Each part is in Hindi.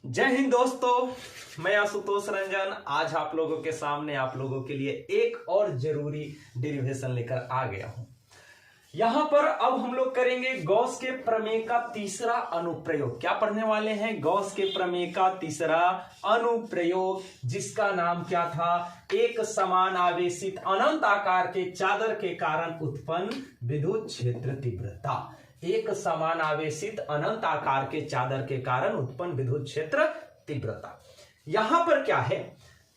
जय हिंद दोस्तों, मैं आशुतोष रंजन आज आप लोगों के सामने आप लोगों के लिए एक और जरूरी डेरिवेशन लेकर आ गया हूं। यहां पर अब हम लोग करेंगे गॉस के प्रमेय का तीसरा अनुप्रयोग। क्या पढ़ने वाले हैं? गॉस के प्रमेय का तीसरा अनुप्रयोग, जिसका नाम क्या था? एक समान आवेशित अनंत आकार के चादर के कारण उत्पन्न विद्युत क्षेत्र तीव्रता। एक समान आवेशित अनंत आकार के चादर के कारण उत्पन्न विद्युत क्षेत्र तीव्रता। यहां पर क्या है,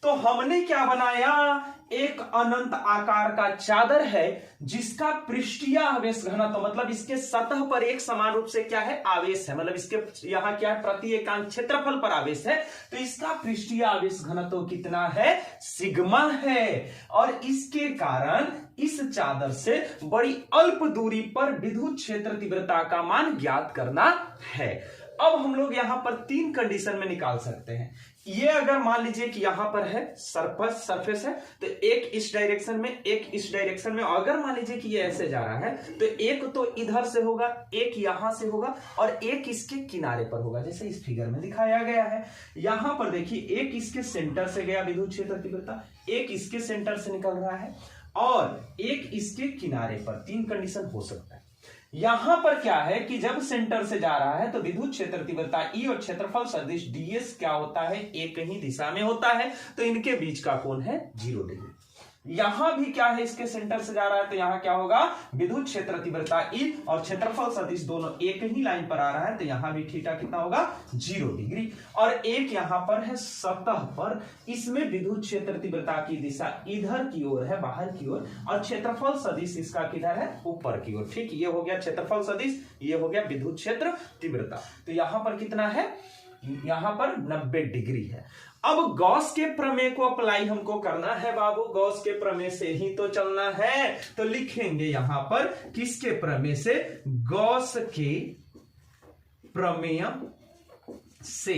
तो हमने क्या बनाया? एक अनंत आकार का चादर है जिसका पृष्ठीय आवेश घनत्व, मतलब इसके सतह पर एक समान रूप से क्या है? आवेश है। मतलब इसके यहां क्या है? प्रति एकांक क्षेत्रफल पर आवेश है, तो इसका पृष्ठीय आवेश घनत्व कितना है? सिग्मा है। और इसके कारण इस चादर से बड़ी अल्प दूरी पर विद्युत क्षेत्र तीव्रता का मान ज्ञात करना है। अब हम लोग यहां पर तीन कंडीशन में निकाल सकते हैं। ये अगर मान लीजिए कि यहां पर है सरफेस है, तो एक इस डायरेक्शन में, एक इस डायरेक्शन में। अगर मान लीजिए कि ये ऐसे जा रहा है, तो एक तो इधर से होगा, एक यहां से होगा और एक इसके किनारे पर होगा, जैसे इस फिगर में दिखाया गया है। यहां पर देखिए, एक इसके सेंटर से गया विद्युत क्षेत्र तीव्रता, एक इसके सेंटर से निकल रहा है और एक इसके किनारे पर। तीन कंडीशन हो सकता है। यहां पर क्या है कि जब सेंटर से जा रहा है तो विद्युत क्षेत्र तीव्रता ई और क्षेत्रफल सदिश डीएस क्या होता है? एक ही दिशा में होता है, तो इनके बीच का कोण है 0 डिग्री। यहां भी क्या है, इसके सेंटर से जा रहा है तो यहां क्या होगा? विद्युत क्षेत्र तीव्रता ई और क्षेत्रफल सदिश दोनों एक ही लाइन पर आ रहा है, तो यहां भी थीटा कितना होगा? 0 डिग्री। और एक यहां पर है सतह पर, इसमें विद्युत क्षेत्र तीव्रता की दिशा इधर की ओर है, बाहर की ओर, और क्षेत्रफल सदिश इसका किधर है? ऊपर की ओर। ठीक, ये हो गया क्षेत्रफल सदिश, ये हो गया विद्युत क्षेत्र तीव्रता। तो यहां पर कितना है? यहां पर 90 डिग्री है। अब गॉस के प्रमेय को अप्लाई हमको करना है बाबू, गॉस के प्रमेय से ही तो चलना है। तो लिखेंगे यहां पर किसके प्रमेय से? गॉस के प्रमेय से।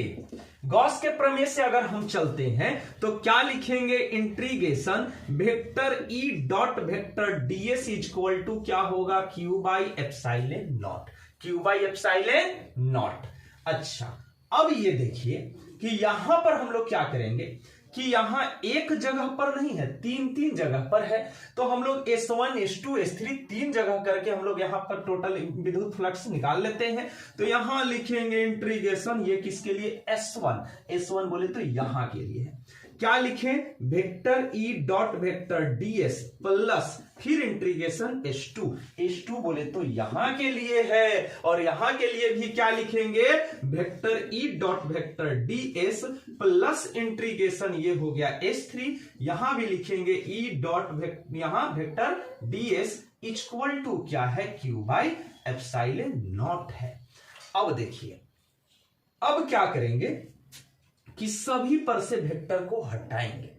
गॉस के प्रमेय से अगर हम चलते हैं तो क्या लिखेंगे? Integration vector E dot vector DS equal to क्या होगा? Q by epsilon naught. Q by epsilon naught. अच्छा, अब ये देखिए कि यहां पर हम लोग क्या करेंगे कि यहां एक जगह पर नहीं है, तीन जगह पर है। तो हम लोग S1 S2 S3 तीन जगह करके हम लोग यहां पर टोटल विद्युत फ्लक्स निकाल लेते हैं। तो यहां लिखेंगे इंटीग्रेशन, ये किसके लिए? S1 बोले तो यहां के लिए है। क्या लिखें? Vector E dot vector DS plus फिर इंटीग्रेशन S2 बोले तो यहां के लिए है। और यहां के लिए भी क्या लिखेंगे? Vector E dot vector DS plus integration, ये हो गया S3। यहां भी लिखेंगे ई डॉट यहां वेक्टर डीएस इक्वल टू क्या है? क्यू बाई एप्सिलॉन नॉट है। अब देखिए, अब क्या करेंगे कि सभी पर से वेक्टर को हटाएंगे।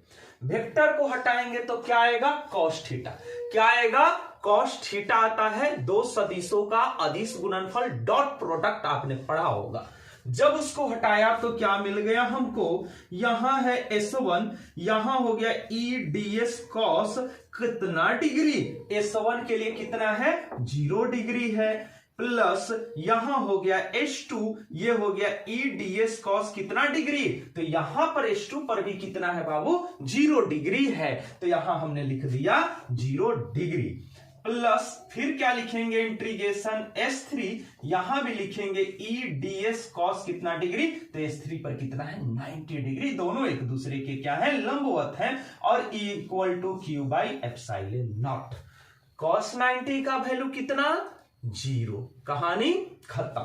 वेक्टर को हटाएंगे तो क्या आएगा? Cos theta. क्या आएगा? कॉस थीटा आता है दो सदिशों का अदिश गुणनफल डॉट प्रोडक्ट, आपने पढ़ा होगा। जब उसको हटाया तो क्या मिल गया हमको? यहां है S1, यहां हो गया ई डीएस कॉस कितना डिग्री? S1 के लिए कितना है? 0 डिग्री है। प्लस यहां हो गया S2, ये हो गया ई डीएस कॉस कितना डिग्री? तो यहां पर S2 पर भी कितना है बाबू? 0 डिग्री है। तो यहां हमने लिख दिया 0 डिग्री। प्लस फिर क्या लिखेंगे? इंटीग्रेशन S3, यहां भी लिखेंगे ई डीएस कॉस कितना डिग्री? तो S3 पर कितना है? 90 डिग्री। दोनों एक दूसरे के क्या है? लंबवत है। और E equal to Q by epsilon naught. Cos 90 का वैल्यू कितना? 0। कहानी खत्म।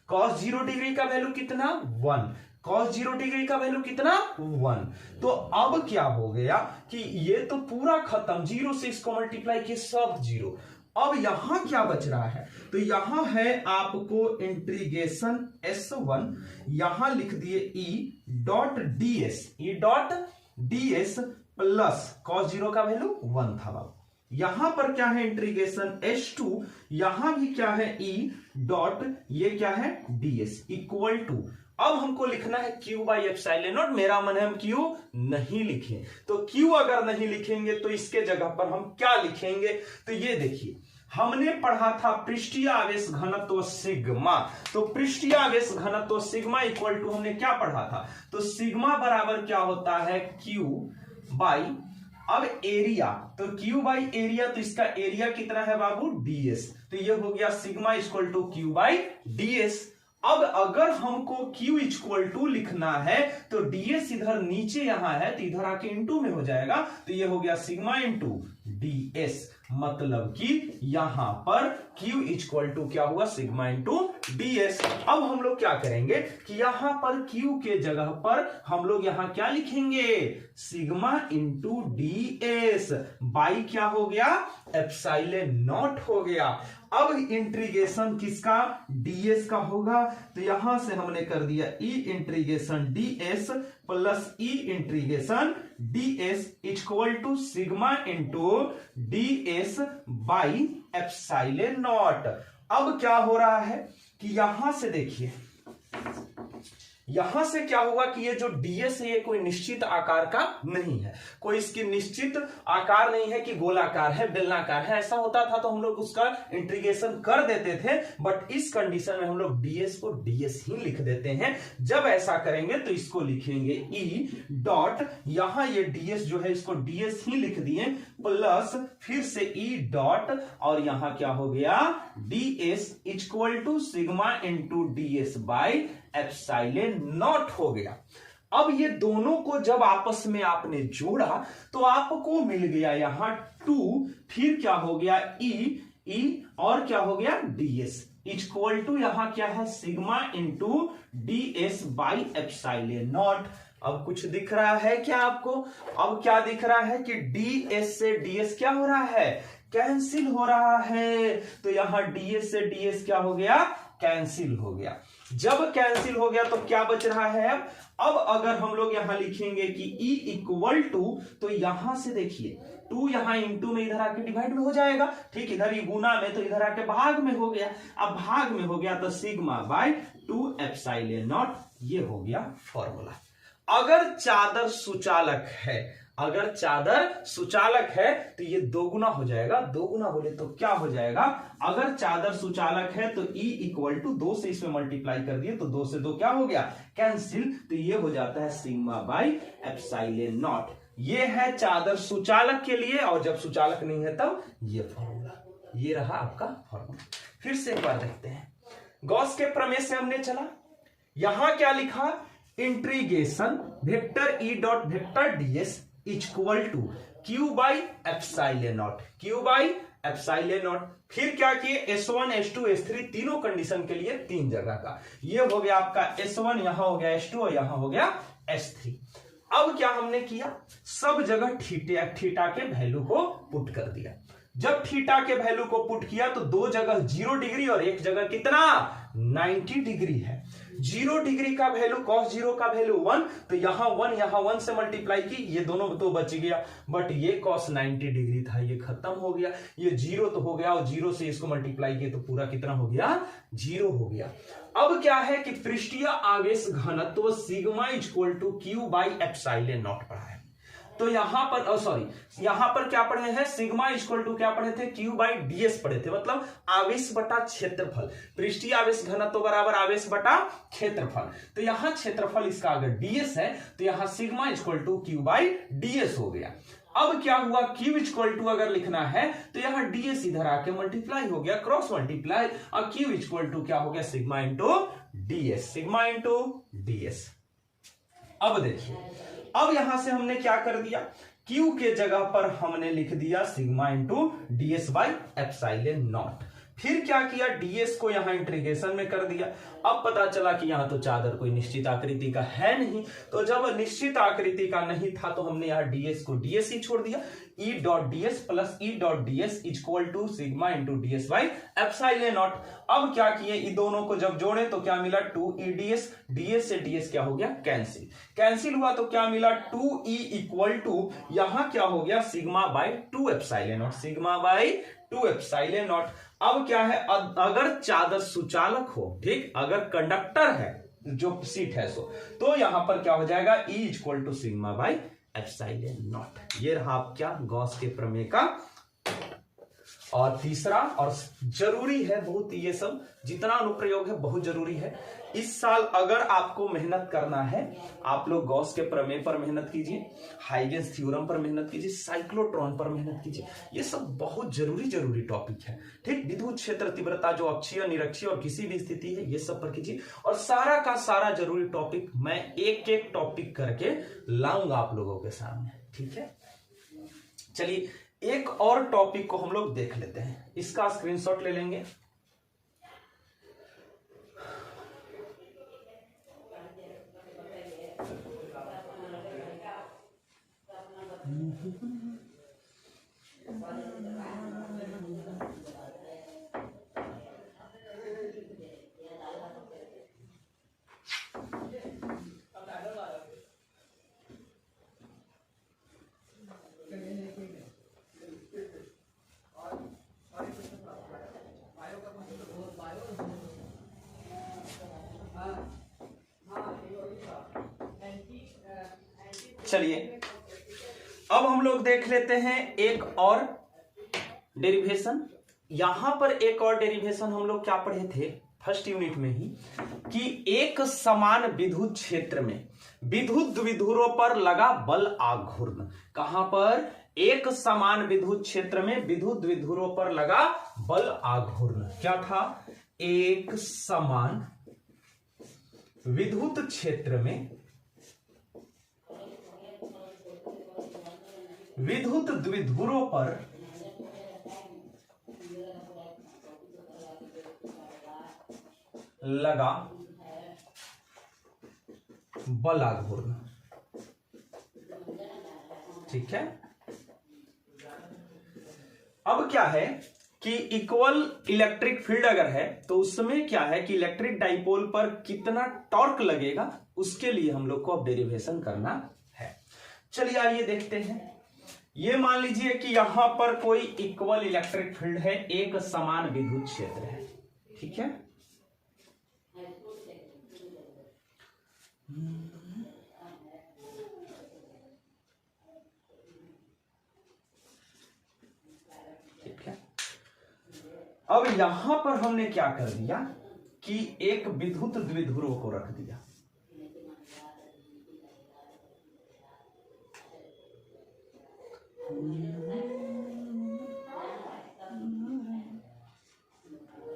कॉस 0 डिग्री का वैल्यू कितना? 1। कॉस 0 डिग्री का वैल्यू कितना? 1। तो अब क्या हो गया कि ये तो पूरा खत्म, 0 से इसको मल्टीप्लाई किए, सब 0। अब यहां क्या बच रहा है? तो यहां है आपको इंटीग्रेशन S1, यहां लिख दिए E dot DS, E dot DS plus cos 0 का वैल्यू 1 था बाबू। यहां पर क्या है? इंटीग्रेशन S2, यहां भी क्या है? E डॉट ये क्या है? डीएस इक्वल टू, अब हमको लिखना है Q बाई एप्सिलॉन नॉट। मेरा मन है हम Q नहीं लिखें, तो Q अगर नहीं लिखेंगे तो इसके जगह पर हम क्या लिखेंगे? तो ये देखिए, हमने पढ़ा था पृष्ठीय आवेश घनत्व सिग्मा। तो पृष्ठीय आवेश घनत्व सिग्मा इक्वल टू हमने क्या पढ़ा था, तो सिग्मा बराबर क्या होता है, क्यू बाई, अब एरिया, तो क्यू बाई एरिया, तो इसका एरिया कितना है बाबू, डीएस, तो ये हो गया sigma equal to Q by DS. अब अगर हमको Q इक्वल टू लिखना है तो ds इधर नीचे यहां है तो इधर आके इंटू में हो जाएगा, तो ये हो गया सिग्मा इंटू ds, मतलब कि यहां पर Q इक्वल टू क्या हुआ, सिग्मा इंटू ds। अब हम लोग क्या करेंगे कि यहां पर Q के जगह पर हम लोग यहां क्या लिखेंगे, सिग्मा इंटू ds बाई क्या हो गया, एप्सिलॉन नॉट हो गया। अब इंटीग्रेशन किसका, ds का होगा, तो यहां से हमने कर दिया e integration ds plus e integration ds equal to sigma into ds by epsilon naught. अब क्या हो रहा है कि यहां से देखिए, यहां से क्या हुआ कि ये जो ds है ये कोई निश्चित आकार का नहीं है, कोई इसकी निश्चित आकार नहीं है कि गोलाकार है, बेलनाकार है। ऐसा होता था तो हम लोग उसका इंटीग्रेशन कर देते थे, बट इस कंडीशन में हम लोग ds को ds ही लिख देते हैं। जब ऐसा करेंगे तो इसको लिखेंगे e डॉट, यहां ये ds जो है इसको ds ही लिख दिए, प्लस फिर से e डॉट, और यहां क्या हो गया, ds equal to sigma into ds by epsilon naught हो गया। अब ये दोनों को जब आपस में आपने जोड़ा तो आपको मिल गया यहां 2, फिर क्या हो गया e और क्या हो गया ds इक्वल टू यहां क्या है, sigma into ds by epsilon naught. अब कुछ दिख रहा है क्या आपको, अब क्या दिख रहा है कि ds से ds क्या हो रहा है, कैंसिल हो रहा है, तो यहां ds से ds क्या हो गया, कैंसिल हो गया। जब कैंसिल हो गया तो क्या बच रहा है, अब अगर हम लोग यहां लिखेंगे कि E इक्वल टू, तो यहां से देखिए 2 यहां इंटू में इधर आके डिवाइड में हो जाएगा, ठीक, इधर ही गुना में तो इधर आके भाग में हो गया। अब भाग में हो गया तो सिग्मा बाई 2 एप्सिलॉन नॉट, ये हो गया फॉर्मूला। अगर चादर सुचालक है, अगर चादर सुचालक है तो ये दोगुना हो जाएगा, दोगुना बोले तो क्या हो जाएगा, अगर चादर सुचालक है तो E इक्वल टू 2 से इसमें मल्टीप्लाई कर दिए तो 2 से 2 क्या हो गया, कैंसिल, तो ये हो जाता है सिग्मा बाई एप्सिलॉन नॉट। ये है चादर सुचालक के लिए, और जब सुचालक नहीं है तब ये फॉर्मूला, ये रहा आपका फॉर्मूला। फिर से एक बार देखते हैं, गॉस के प्रमेय से हमने चला, यहां क्या लिखा, integration vector E dot vector ds equal to Q by epsilon naught, Q by epsilon naught. फिर क्या किए, S1 S2 S3 तीनों कंडीशन के लिए 3 जगह का, ये हो गया आपका S1, यहां हो गया S2 और यहां हो गया S3। अब क्या हमने किया, सब जगह थीटा के वैल्यू को पुट कर दिया। जब थीटा के वैल्यू को पुट किया तो 2 जगह 0 डिग्री और एक जगह कितना 90 डिग्री है। 0 डिग्री का वैल्यू cos 0 का वैल्यू 1, तो यहां 1 से मल्टीप्लाई की, ये दोनों तो बच गया, बट ये cos 90 डिग्री था, ये खत्म हो गया, ये 0 तो हो गया और 0 से इसको मल्टीप्लाई किए तो पूरा कितना हो गया, 0 हो गया। अब क्या है कि पृष्ठीय आवेश घनत्व sigma equal to Q by epsilon naught पढ़ा है, तो यहां पर सॉरी यहां पर क्या पढ़े हैं, सिग्मा इक्वल टू क्या पढ़े थे, क्यू बाई डीएस पढ़े थे, मतलब आवेश बटा क्षेत्रफल, पृष्ठीय आवेश घनत्व बराबर आवेश बटा क्षेत्रफल। तो यहां क्षेत्रफल इसका अगर डीएस है तो यहां sigma equal to Q by DS हो गया। अब क्या हुआ, क्यू इक्वल टू अगर लिखना है तो यहां डीएस इधर आके मल्टीप्लाई हो गया, क्रॉस मल्टीप्लाई, और क्यू इक्वल टू क्या हो गया, sigma into DS, sigma into DS. अब देखिए, अब यहां से हमने क्या कर दिया, Q के जगह पर हमने लिख दिया sigma into ds by epsilon naught. फिर क्या किया, ds को यहां इंटीग्रेशन में कर दिया। अब पता चला कि यहां तो चादर कोई निश्चित आकृति का है नहीं, तो जब निश्चित आकृति का नहीं था तो हमने यहां ds को ds ही छोड़ दिया, E dot ds plus E dot ds equal to sigma into ds by epsilon naught. अब क्या किए, इन दोनों को जब जोड़े तो क्या मिला, 2EDS, ds से ds क्या हो गया, कैंसिल, कैंसिल हुआ तो क्या मिला, 2E इक्वल टू यहां क्या हो गया, sigma by 2 epsilon not, sigma by 2 epsilon naught. अब क्या है, अगर चादर सुचालक हो, ठीक, अगर कंडक्टर है जो सीट है सो, तो यहां पर क्या हो जाएगा, E equal to sigma by epsilon naught. ये रहा आप क्या, गॉस के प्रमेय का। और तीसरा, और जरूरी है बहुत, ये सब जितना अनुप्रयोग है बहुत जरूरी है। इस साल अगर आपको मेहनत करना है, आप लोग गॉस के प्रमेय पर मेहनत कीजिए, हाइगेंस थ्योरम पर मेहनत कीजिए, साइक्लोट्रॉन पर मेहनत कीजिए। ये सब बहुत जरूरी टॉपिक है, ठीक। विद्युत क्षेत्र तीव्रता जो अक्षीय, निरक्षीय और किसी भी स्थिति है, ये सब पर कीजिए। और सारा का सारा जरूरी टॉपिक मैं एक एक टॉपिक करके लाऊंगा आप लोगों के सामने, ठीक है। चलिए एक और टॉपिक को हम लोग देख लेते हैं, इसका स्क्रीनशॉट ले लेंगे। चलिए अब हम लोग देख लेते हैं एक और डेरिवेशन। यहां पर एक और डेरिवेशन हम लोग क्या पढ़े थे फर्स्ट यूनिट में ही, कि एक समान विद्युत क्षेत्र में विद्युत द्विध्रुवों पर लगा बल आघूर्ण। कहां पर? एक समान विद्युत क्षेत्र में विद्युत द्विध्रुवों पर लगा बल आघूर्ण। क्या था? एक समान विद्युत क्षेत्र में विद्युत द्विध्रुवों पर लगा बल आघूर्ण, ठीक है। अब क्या है कि इक्वल इलेक्ट्रिक फील्ड अगर है तो उसमें क्या है कि इलेक्ट्रिक डाइपोल पर कितना टॉर्क लगेगा, उसके लिए हम लोग को अब डेरिवेशन करना है। चलिए आइए देखते हैं। ये मान लीजिए कि यहां पर कोई इक्वल इलेक्ट्रिक फील्ड है, एक समान विद्युत क्षेत्र है, ठीक है। ठीक है। अब यहां पर हमने क्या कर दिया कि एक विद्युत द्विध्रुव को रख दिया।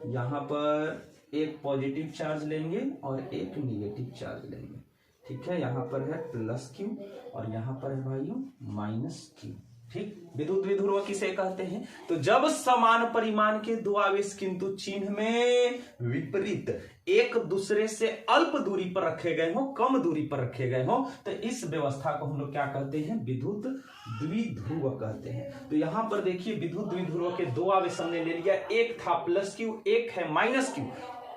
यहां पर एक पॉजिटिव चार्ज लेंगे और एक निगेटिव चार्ज लेंगे, ठीक है। यहां पर है प्लस क्यू और यहां पर है भाइयों माइनस क्यू, ठीक। विद्युत द्विध्रुव किसे कहते हैं? तो जब समान परिमाण के दो आवेश किंतु चिन्ह में विपरीत एक दूसरे से अल्प दूरी पर रखे गए हो, कम दूरी पर रखे गए हो, तो इस व्यवस्था को हम लोग क्या कहते हैं? विद्युत द्विध्रुव कहते हैं। तो यहां पर देखिए विद्युत द्विध्रुव के दो आवेश हमने ले लिया, एक था प्लस क्यू, एक है माइनस क्यू।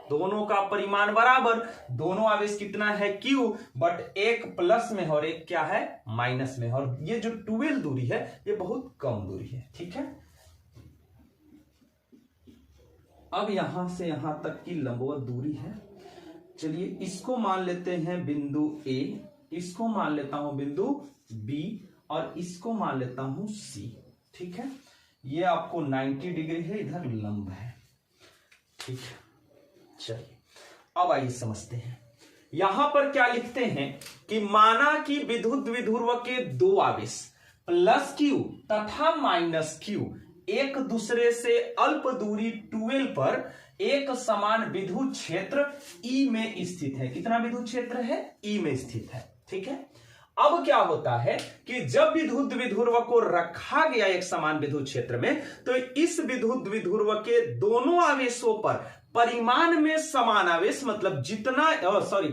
दोनों का परिमाण बराबर, दोनों आवेश कितना है? क्यू, बट एक प्लस में और एक क्या है? माइनस में। और ये जो 12 दूरी है ये बहुत कम दूरी है, ठीक है। अब यहां से यहां तक की लंबवत दूरी है। चलिए इसको मान लेते हैं बिंदु ए, इसको मान लेता हूं बिंदु बी और इसको मान लेता हूं सी, ठीक है। ये आपको 90 डिग्री है, इधर लंब है, ठीक है। चलिए अब आइए समझते हैं। यहां पर क्या लिखते हैं कि माना कि विद्युत द्विध्रुव के दो आवेश प्लस क्यू तथा माइनस क्यू एक दूसरे से अल्प दूरी 12 पर एक समान विद्युत क्षेत्र ई में स्थित है। कितना विद्युत क्षेत्र है? ई में स्थित है, ठीक है। अब क्या होता है कि जब विद्युत द्विध्रुव को रखा गया एक समान विद्युत क्षेत्र में, तो इस विद्युत द्विध्रुव के दोनों आवेशों पर परिमाण में समान आवेश, मतलब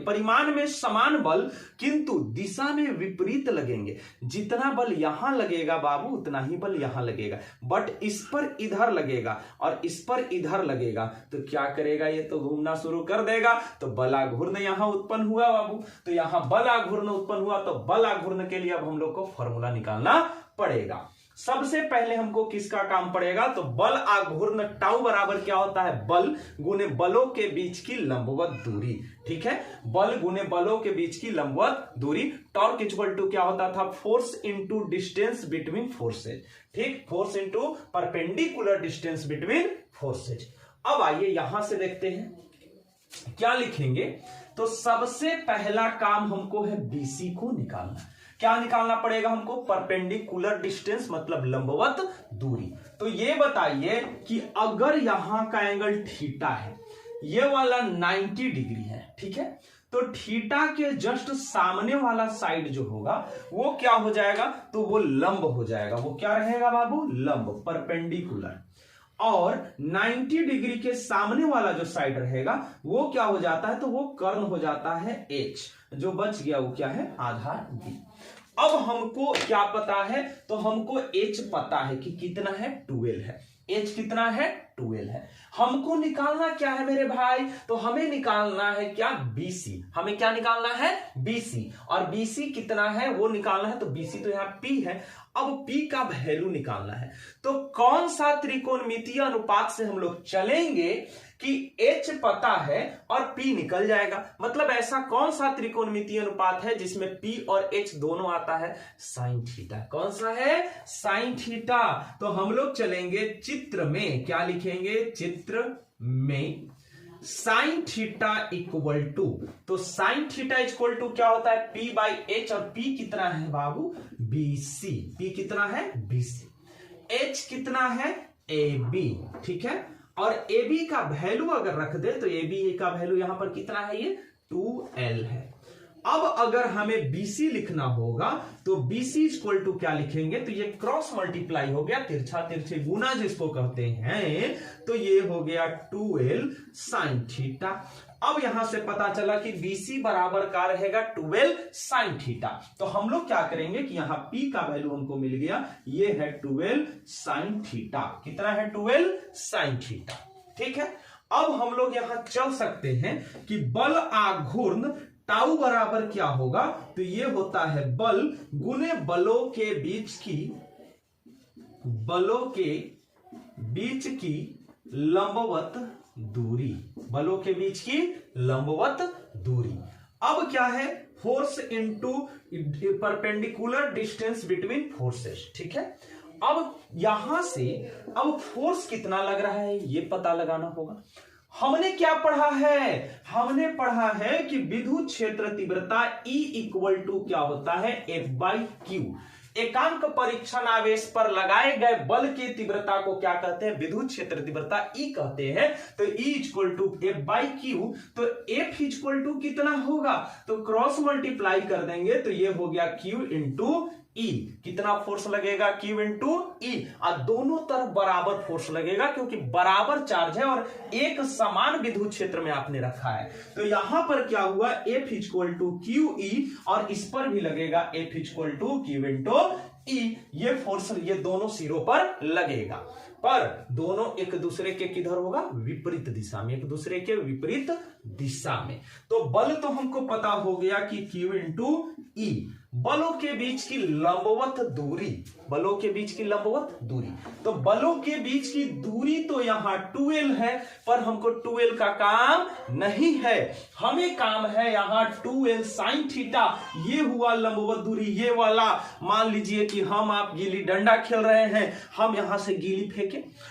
परिमाण में समान बल किंतु दिशा में विपरीत लगेंगे। जितना बल यहां लगेगा बाबू उतना ही बल यहां लगेगा, बट इस पर इधर लगेगा और इस पर इधर लगेगा, तो क्या करेगा? ये तो घूमना शुरू कर देगा। तो बलाघूर्ण यहां उत्पन्न हुआ बाबू, तो यहां बलाघूर्ण उत्पन्न हुआ, तो बलाघूर्ण के लिए अब हम लोग को फॉर्मूला निकालना पड़ेगा। सबसे पहले हमको किसका काम पड़ेगा, तो बल आघूर्ण टाउ बराबर क्या होता है, बल गुने बलों के बीच की लंबवत दूरी। ठीक है, बल गुने बलों के बीच की लंबवत दूरी। टॉर्क इक्वल टू क्या होता था, force into distance between forces. ठीक, force into perpendicular distance between forces. अब आइए यहां से देखते हैं क्या लिखेंगे। तो सबसे पहला काम हमको है बीसी को निकालना। क्या निकालना पड़ेगा हमको, परपेंडिकुलर डिस्टेंस मतलब लंबवत दूरी। तो ये बताइए कि अगर यहां का एंगल थीटा है, ये वाला 90 डिग्री है, ठीक है, तो थीटा के जस्ट सामने वाला साइड जो होगा वो क्या हो जाएगा, तो वो लंब हो जाएगा। वो क्या रहेगा बाबू, लंब, परपेंडिकुलर। और 90 डिग्री के सामने वाला जो साइड रहेगा वो क्या हो जाता है, तो वो कर्ण हो जाता है एच। जो बच गया वो क्या है, आधार डी। अब हमको क्या पता है, तो हमको एच पता है कि कितना है, 12 है। एच कितना है, 12 है। हमको निकालना क्या है मेरे भाई, तो हमें निकालना है क्या, बीसी। हमें क्या निकालना है, बीसी। और बीसी कितना है वो निकालना है, तो बीसी तो यहां पी है। अब पी का वैल्यू निकालना है, तो कौन सा त्रिकोणमितीय अनुपात से हम लोग चलेंगे कि एच पता है और पी निकल जाएगा। मतलब ऐसा कौन सा त्रिकोणमितीय अनुपात है जिसमें पी और एच दोनों आता है, साइन थीटा। कौन सा है, साइन थीटा। तो हम लोग चलेंगे चित्र में, क्या लिखेंगे, चित्र में साइन थीटा इक्वल टू, तो साइन थीटा इक्वल टू क्या होता है, पी बाई एच। और पी कितना है बाबू, बीसी। पी कितना है, बीसी। एच कितना है, ए बी। ठीक है, और ए बी का वैल्यू अगर रख दे तो ए बी का वैल्यू यहां पर कितना है, ये 2L है। अब अगर हमें BC लिखना होगा तो BC इक्वल टू क्या लिखेंगे, तो ये क्रॉस मल्टीप्लाई हो गया, तिरछा तिरछे गुना जिसको कहते हैं, तो ये हो गया 2L साइन थीटा। अब यहां से पता चला कि BC बराबर का रहेगा 12 साइन थीटा। तो हम लोग क्या करेंगे कि यहां P का वैल्यू हमको मिल गया, ये है 12 साइन थीटा। कितना है, 12 साइन थीटा। ठीक है, अब हम लोग यहां चल सकते हैं कि बल आघूर्ण टाउ बराबर क्या होगा, तो ये होता है बल गुने बलों के बीच की लंबवत दूरी। बलों के बीच की लंबवत दूरी। अब क्या है, force into perpendicular distance between forces. ठीक है, अब यहां से अब फोर्स कितना लग रहा है ये पता लगाना होगा। हमने क्या पढ़ा है, हमने पढ़ा है कि विद्युत क्षेत्र तीव्रता E इक्वल टू क्या होता है, F/Q। एकांक परीक्षण आवेश पर लगाए गए बल की तीव्रता को क्या कहते हैं, विद्युत क्षेत्र तीव्रता E कहते हैं। तो E इक्वल टू F/Q। तो F इक्वल टू कितना होगा, तो क्रॉस मल्टीप्लाई कर देंगे तो ये हो गया Q इंटू E। कितना फोर्स लगेगा, Q इंटू E। और दोनों तरफ बराबर फोर्स लगेगा क्योंकि बराबर चार्ज है और एक समान विद्युत क्षेत्र में आपने रखा है। तो यहां पर क्या हुआ, F इक्वल टू QE, और इस पर भी लगेगा F equal to Q into E। ये फोर्स ये दोनों सिरों पर लगेगा, पर दोनों एक दूसरे के किधर होगा, विपरीत दिशा में, एक दूसरे के विपरीत दिशा में। तो बल तो हमको पता हो गया कि Q इंटू E। बलों के बीच की लंबवत दूरी, बलों के बीच की लंबवत दूरी, तो बलों के बीच की दूरी तो यहां 2L है, पर हमको 2L का काम नहीं है, हमें काम है यहां 2L साइन थीटा। ये हुआ लंबवत दूरी, ये वाला मान लीजिए कि हम आप गिल्ली डंडा खेल रहे हैं, हम यहां से गिल्ली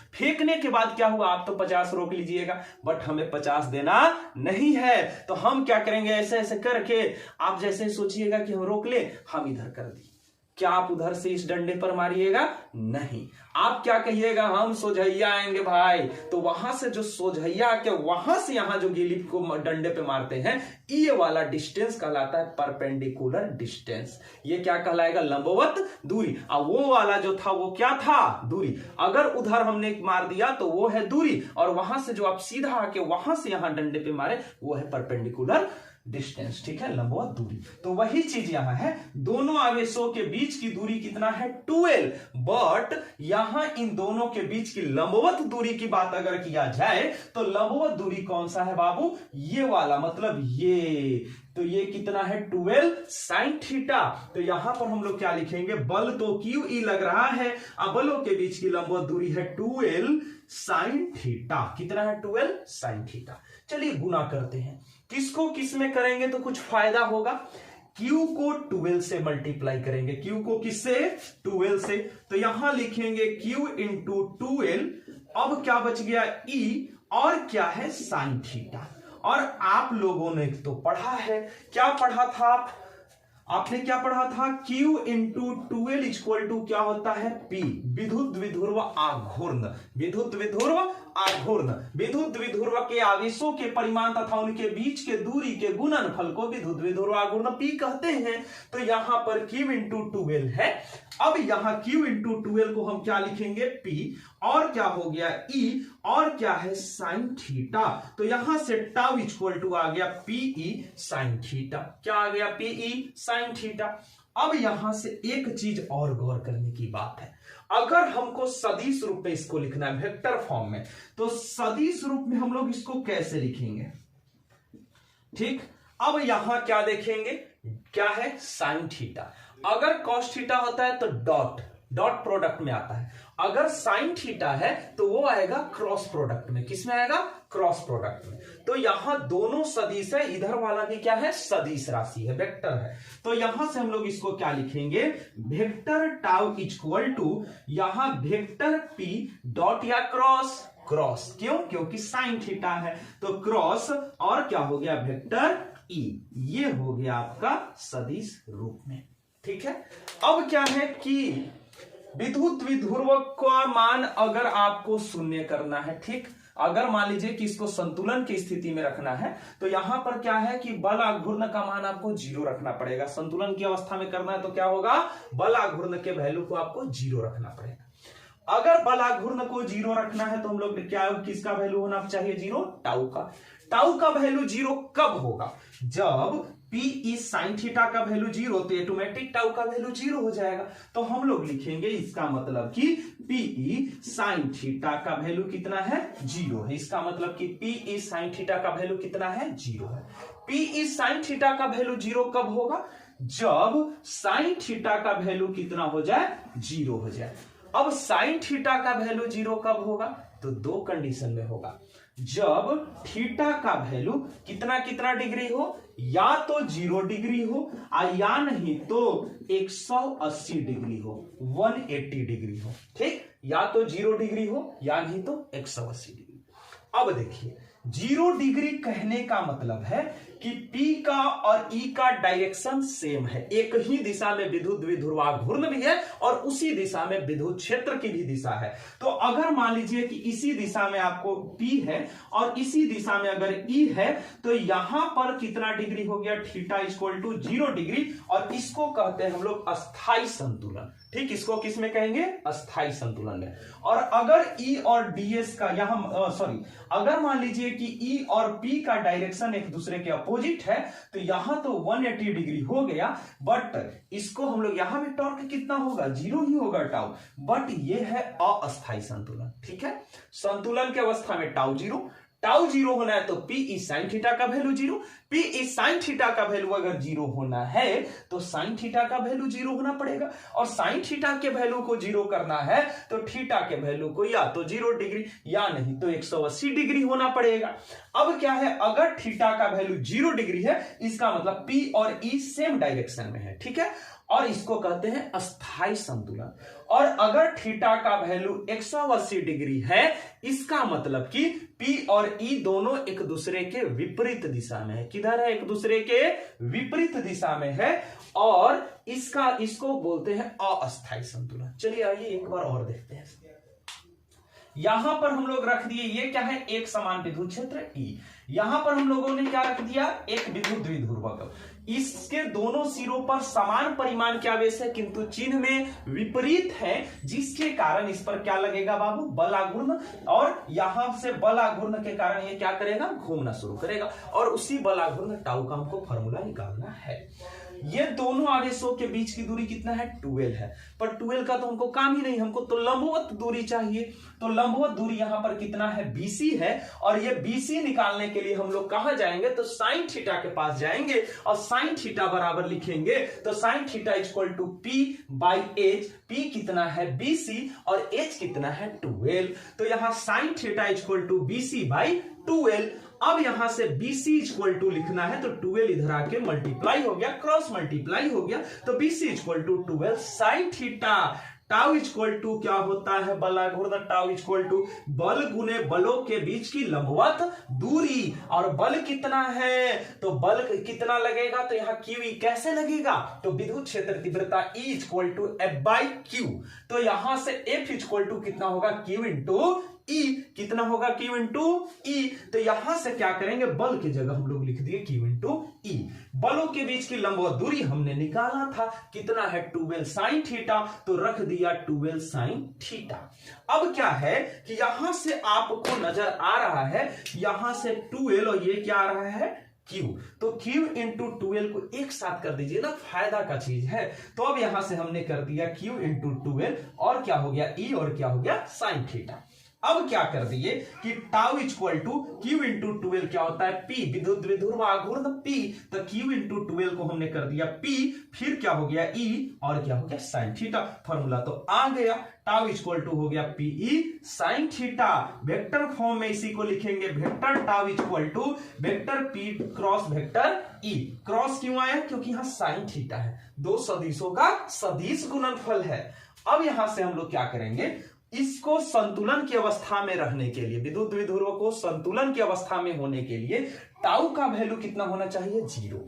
फेंकने के बाद क्या हुआ, आप तो 50 रोक लीजिएगा, बट हमें 50 देना नहीं है। तो हम क्या करेंगे, ऐसे ऐसे करके आप जैसे सोचिएगा कि हम रोक ले, हम इधर कर दिए, क्या आप उधर से इस डंडे पर मारिएगा, नहीं, आप क्या कहिएगा, हम सोझैया आएंगे भाई। तो वहां से जो सोझैया के वहां से यहां जो गिली को डंडे पे मारते हैं, ये वाला डिस्टेंस कहलाता है परपेंडिकुलर डिस्टेंस। ये क्या कहलाएगा, लंबवत दूरी। और वो वाला जो था वो क्या था, दूरी। अगर उधर हमने मार दिया तो वो है दूरी, और वहां से जो आप सीधा आके वहां से यहां डंडे पे मारे वो है परपेंडिकुलर डिस्टेंस, ठीक है, लंबवत दूरी। तो वही चीज यहां है, दोनों आवेशों के बीच की दूरी कितना है 12, बट यहां इन दोनों के बीच की लंबवत दूरी की बात अगर किया जाए तो लंबवत दूरी कौन सा है बाबू, ये वाला, मतलब ये, तो ये कितना है 12 sin थीटा। तो यहां पर हम लोग क्या लिखेंगे, बल तो QE लग रहा है, अब बलों के बीच की लंबवत दूरी है 12 sin थीटा। कितना है 12 sin थीटा। चलिए गुना करते हैं, किसको किस में करेंगे तो कुछ फायदा होगा। Q को 12 से मल्टीप्लाई करेंगे, Q को किससे 12 से, तो यहां लिखेंगे Q इंटू 12, अब क्या बच गया E, और क्या है sin थीटा। और आप लोगों ने तो पढ़ा है, क्या पढ़ा था आपने क्या पढ़ा था, Q इंटू 12 इक्वल टू क्या होता है P, विद्युत द्विध्रुव आघूर्ण, विद्युत द्विध्रुव आघूर्ण, विद्युत द्विध्रुव के आवेशों के परिमाण तथा उनके बीच के दूरी के गुणनफल को विद्युत द्विध्रुव आघूर्ण P कहते हैं। तो यहां पर Q इंटू 12 है, अब यहां Q इंटू 12 को हम क्या लिखेंगे P, और क्या हो गया E, और क्या है sin थीटा। तो यहां से टाउ इक्वल टू आ गया PE sin थीटा, क्या आ गया PE sin थीटा। अब यहां से एक चीज और गौर करने की बात है, अगर हमको सदिश रूप में इसको लिखना है वेक्टर फॉर्म में, तो सदिश रूप में हम लोग इसको कैसे लिखेंगे, ठीक। अब यहां क्या देखेंगे, क्या है sin थीटा, अगर cos थीटा होता है तो डॉट डॉट प्रोडक्ट में आता है, अगर sin थीटा है तो वो आएगा क्रॉस प्रोडक्ट में, किसमें आएगा क्रॉस प्रोडक्ट में। तो यहां दोनों सदिश है, इधर वाला भी क्या है सदिश राशि है, वेक्टर है। तो यहां से हम लोग इसको क्या लिखेंगे, वेक्टर टाउ इक्वल टू, यहां वेक्टर P डॉट या क्रॉस, क्रॉस क्यों, क्योंकि sin थीटा है, तो क्रॉस, और क्या हो गया वेक्टर E, ये हो गया आपका सदिश रूप में, ठीक है। अब क्या है कि विद्युत द्विध्रुव का मान अगर आपको शून्य करना है, ठीक, अगर मान लीजिए कि इसको संतुलन की स्थिति में रखना है, तो यहां पर क्या है कि बल आघूर्ण का मान आपको 0 रखना पड़ेगा। संतुलन की अवस्था में करना है तो क्या होगा, बल आघूर्ण के वैल्यू को आपको 0 रखना पड़ेगा। अगर बल आघूर्ण को 0 रखना है तो हम लोग क्या, किसका वैल्यू होना चाहिए 0, टाउ का। टाउ का वैल्यू 0 कब होगा, जब PE sin थीटा का वैल्यू 0, तो ऑटोमेटिक टाउ का वैल्यू 0 हो जाएगा। तो हम लोग लिखेंगे इसका मतलब कि PE sin थीटा का वैल्यू कितना है 0 है, इसका मतलब कि PE sin थीटा का वैल्यू कितना है 0 है। PE sin थीटा का वैल्यू 0 कब होगा, जब sin थीटा का वैल्यू कितना हो जाए 0 हो जाए। अब sin थीटा का वैल्यू 0 कब होगा, तो दो कंडीशन में होगा, जब थीटा का वैल्यू कितना कितना डिग्री हो, या तो 0 डिग्री हो या नहीं तो 180 डिग्री हो, 180 डिग्री हो, ठीक, या तो 0 डिग्री हो या नहीं तो 180 डिग्री। अब देखिए 0 डिग्री कहने का मतलब है कि P का और E का डायरेक्शन सेम है, एक ही दिशा में विद्युत द्विध्रुवाघूर्ण भी है और उसी दिशा में विद्युत क्षेत्र की भी दिशा है। तो अगर मान लीजिए कि इसी दिशा में आपको P है और इसी दिशा में अगर E है, तो यहां पर कितना डिग्री हो गया, थीटा इक्वल टू 0 डिग्री, और इसको कहते हैं हम लोग अस्थाई संतुलन, ठीक, इसको किस में कहेंगे, अस्थाई संतुलन में। और अगर E और DS का यहां सॉरी अगर मान लीजिए कि E और P का डायरेक्शन एक दूसरे के अपोजिट है, तो यहां तो 180 डिग्री हो गया, बट इसको हम लोग यहां भी टॉर्क कितना होगा 0 ही होगा टाउ, बट ये है अस्थाई संतुलन, ठीक है। संतुलन की अवस्था में टाउ 0 होना है तो PE sin थीटा का वैल्यू 0, PE sin थीटा का वैल्यू अगर 0 होना है तो sin थीटा का वैल्यू 0 होना पड़ेगा, और sin थीटा के वैल्यू को 0 करना है तो थीटा के वैल्यू को या तो 0 डिग्री या नहीं तो 180 डिग्री होना पड़ेगा। अब क्या है, अगर थीटा का वैल्यू 0 डिग्री है, इसका मतलब P और E सेम डायरेक्शन में है, ठीक है, और इसको कहते हैं अस्थाई संतुलन। और अगर थीटा का वैल्यू 180 डिग्री है, इसका मतलब कि P और E दोनों एक दूसरे के विपरीत दिशा में है, किधर है, एक दूसरे के विपरीत दिशा में है, और इसको बोलते हैं अस्थाई संतुलन। चलिए आइए एक बार और देखते हैं। यहां पर हम लोग रख दिए, ये क्या है, एक समान विद्युत क्षेत्र E। यहां पर हम लोगों ने क्या रख दिया, एक विद्युत द्विध्रुवक। इसके दोनों सिरों पर समान परिमाण के आवेश है, किंतु चिन्ह में विपरीत है, जिसके कारण इस पर क्या लगेगा बाबू, बल आघूर्ण, और यहां से बल आघूर्ण के कारण ये क्या करेगा, घूमना शुरू करेगा, और उसी बल आघूर्ण टाउ का हमको फॉर्मूला निकालना है। ये दोनों आवेशों के बीच की दूरी कितना है, 12 है, पर 12 का तो हमको काम ही नहीं, हमको तो लंबवत दूरी चाहिए। तो लंबवत दूरी यहां पर कितना है, BC है, और ये BC निकालने के लिए हम लोग कहां जाएंगे, तो साइन थीटा के पास जाएंगे, और साइन थीटा बराबर लिखेंगे, तो sine theta equal to P/H। P कितना है, BC, और H कितना है, 12। तो यहां sign theta equal to BC/12। अब यहां से BC इक्वल टू लिखना है, तो 12 इधर आके मल्टीप्लाई हो गया, क्रॉस मल्टीप्लाई हो गया, तो BC equal to 12 sine theta. Tau equal to क्या होता है, बल आघूर्ण, टाउ इक्वल टू बल गुने बलों के बीच की लंबवत दूरी, और बल कितना है, तो बल कितना लगेगा, तो यहाँ QE कैसे लगेगा, तो विद्युत क्षेत्र तीव्रता E इक्वल टू F/Q। तो यहां से F इक्वल टू कितना होगा, Q इंटू E, कितना होगा, Q इंटू E। तो यहां से क्या करेंगे, बल की जगह हम लोग लिख दिए Q इंटू E। बलों के बीच की लंबवत दूरी हमने निकाला था, कितना है, 12 साइन थीटा, तो रख दिया 12 साइन थीटा। अब क्या है कि यहां से आपको नजर आ रहा है, यहां से 12 और ये क्या आ रहा है, Q, तो Q इंटू 12 को एक साथ कर दीजिए ना, फायदा का चीज है। तो अब यहां से हमने कर दिया Q इंटू 12, और क्या हो गया, E, और क्या हो गया, साइन थीटा। अब क्या कर दिए कि tau equal to Q into 12 क्या होता है, P, विद्युत द्विध्रुव आघूर्ण P, तो Q इंटू 12 को हमने कर दिया P, फिर क्या हो गया E, और क्या हो गया, साइन थीटा। फॉर्मूला तो आ गया, टाउ इक्वल टू हो गया PE sine theta. Vector form में इसी को लिखेंगे, vector tau equal to vector P cross vector E। Cross क्यों आया, क्योंकि यहां साइन थीटा है, दो सदिशों का सदिश गुणनफल है। अब यहां से हम लोग क्या करेंगे, इसको संतुलन की अवस्था में रहने के लिए, विद्युत द्विध्रुव को संतुलन की अवस्था में होने के लिए टाउ का वैल्यू कितना होना चाहिए, 0।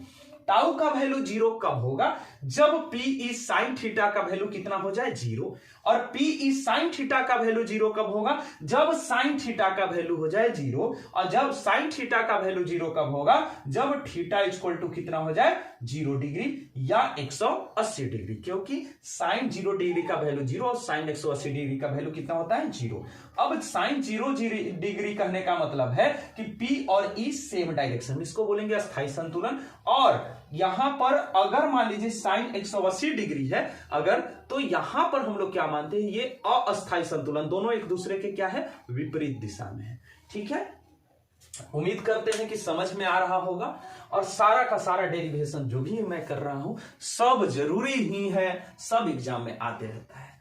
टाउ का वैल्यू 0 कब होगा, जब PE साइन थीटा का वैल्यू कितना हो जाए, 0। और PE साइन थीटा का वैल्यू 0 कब होगा, जब साइन थीटा का वैल्यू हो जाए 0। और जब साइन थीटा का वैल्यू 0 कब होगा, जब थीटा इक्वल टू कितना हो जाए, 0 डिग्री या 180 डिग्री, क्योंकि साइन 0 डिग्री का वैल्यू 0 और साइन 180 डिग्री का वैल्यू कितना होता है, 0। अब साइन 0 डिग्री कहने का मतलब है कि P और E सेम डायरेक्शन, इसको बोलेंगे अस्थायी संतुलन। और यहां पर अगर मान लीजिए साइन 180 डिग्री है अगर, तो यहां पर हम लोग क्या मानते हैं, ये अस्थायी संतुलन, दोनों एक दूसरे के क्या है, विपरीत दिशा में है। ठीक है, उम्मीद करते हैं कि समझ में आ रहा होगा, और सारा का सारा डेरिवेशन जो भी मैं कर रहा हूं सब जरूरी ही है, सब एग्जाम में आते रहता है।